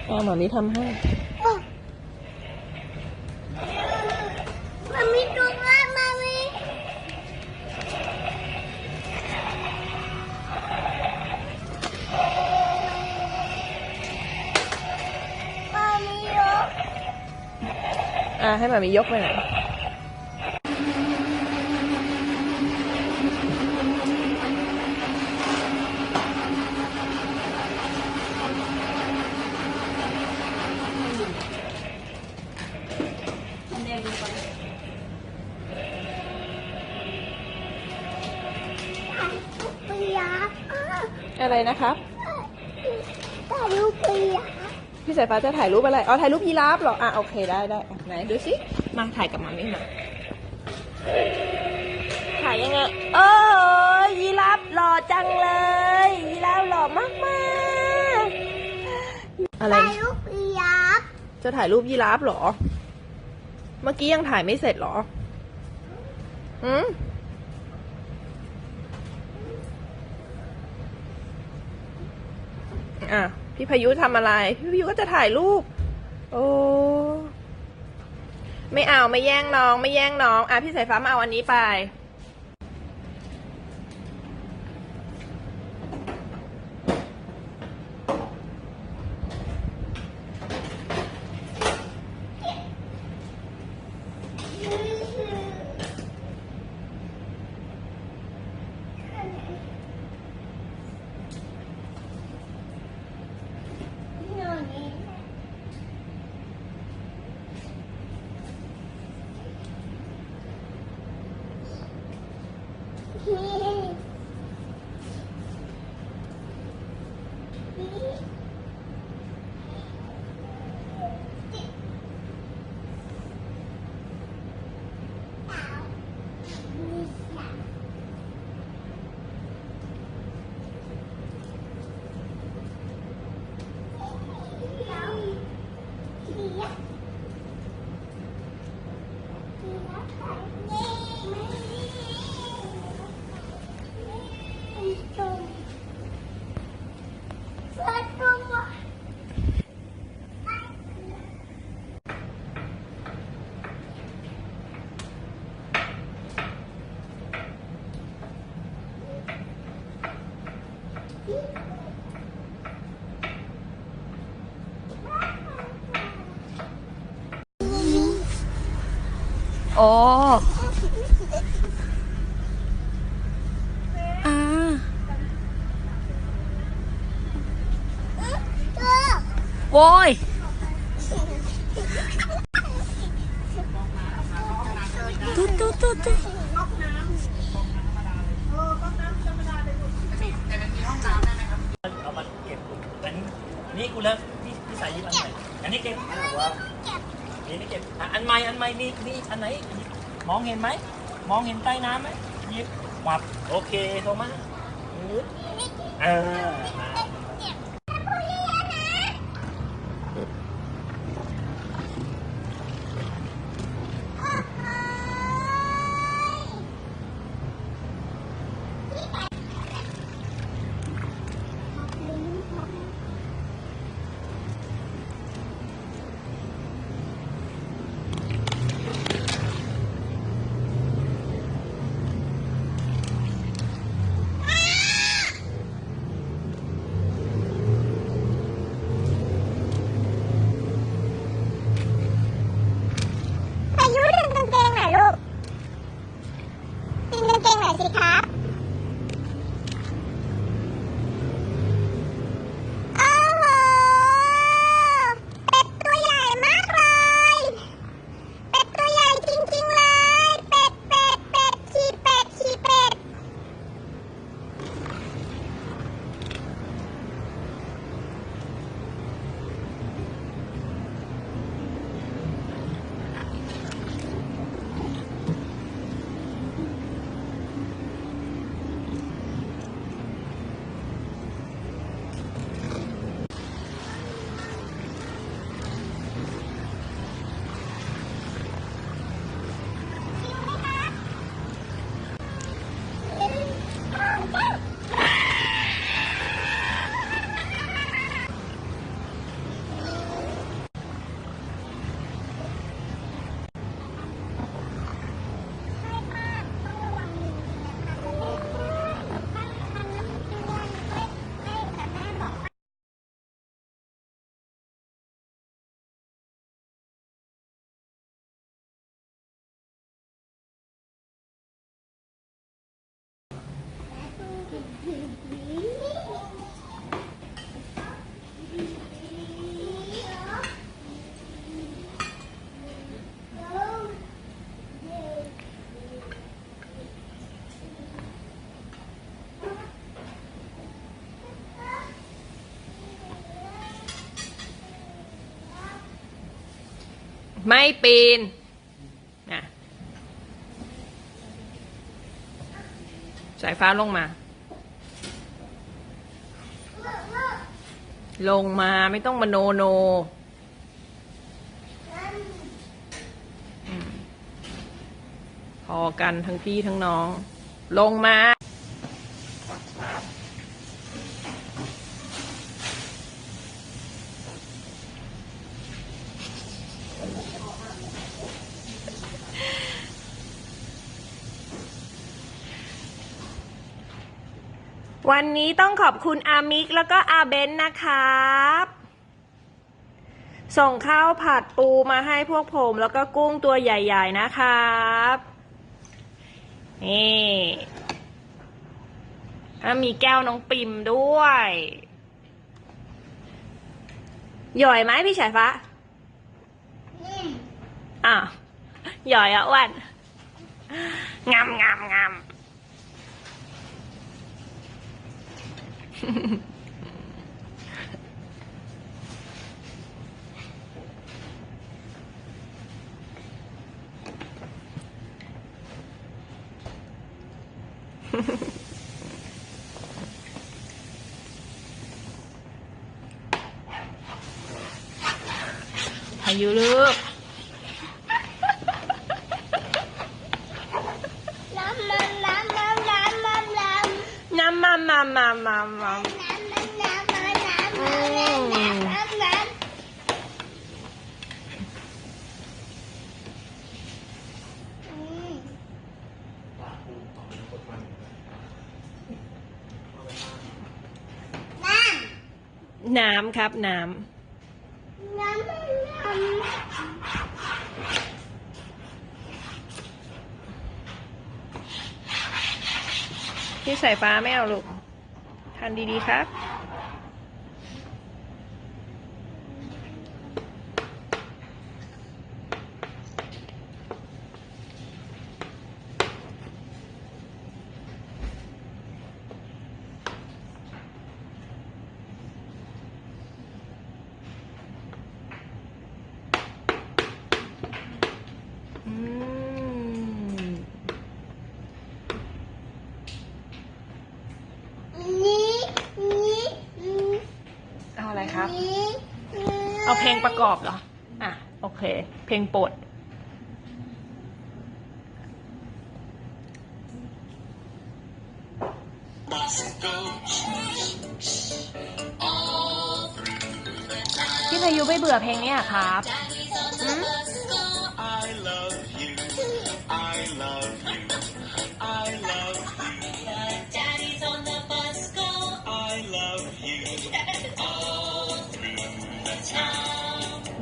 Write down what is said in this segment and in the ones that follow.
หมามีทำให้มามีตรงนั้นมามียกให้หมามียกไปหน่อยอะไรนะครับถ่ายรูปปีอะพี่สายฟ้าจะถ่ายรูปอะไรถ่ายรูปยีราฟเหรอโอเคได้ไหนดูสิมาถ่ายกับหมามิมาถ่ายยังไงยีราฟหล่อจังเลยยีราฟหล่อมากๆอะไรถ่ายรูปปียักษ์จะถ่ายรูปยีราฟเหรอเมื่อกี้ยังถ่ายไม่เสร็จเหรอพี่พายุทำอะไรพี่พายุก็จะถ่ายรูปโอ้ไม่แย่งน้องพี่สายฟ้ามาเอาอันนี้ไปโอ้โว้ยตุ๊เอามาเก็บนี่กูแล้วพี่ใส่ยิบอันนี้เก็บนี่เก็บอันใหม่มีอันไหนมองเห็นไหมมองเห็นใต้น้ำไหมยิบวับโอเคโทรมาสิครับโอ้โหเป็ดตัวใหญ่มากเลยเป็ดตัวใหญ่จริงๆเลยเป็ดขี่เป็ด ไม่ปีนนะสายฟ้าลงมา ลงมาไม่ต้องมาโนโนพอกันทั้งพี่ทั้งน้อง ลงมา วันนี้ต้องขอบคุณอามิกแล้วก็อาเบนนะครับ ส่งข้าวผัดปูมาให้พวกผมแล้วก็กุ้งตัวใหญ่ๆนะครับนี่แล้วมีแก้วน้องปิมด้วยหย่อยไหมพี่ฉายฟ้าอ่ะหย่อยอ่ะอ้วนงามงามงามพายุลูกน้ำครับน้ำพี่สายฟ้าไม่เอาลูกทานดีๆครับเอาอะไรครับ เอาเพลงประกอบเหรอ อ่ะ โอเค เพลงโปรดพี่พายุไม่เบื่อเพลงนี้อะครับ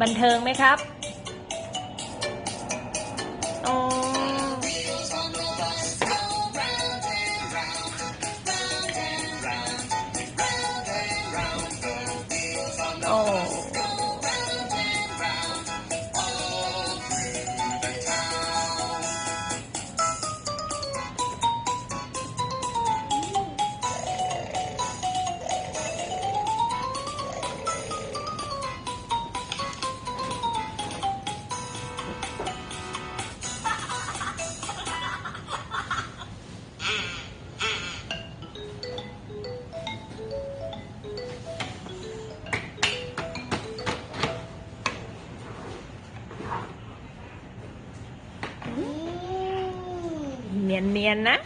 บันเทิงไหมครับอ๋อโอ้เนียนๆนะ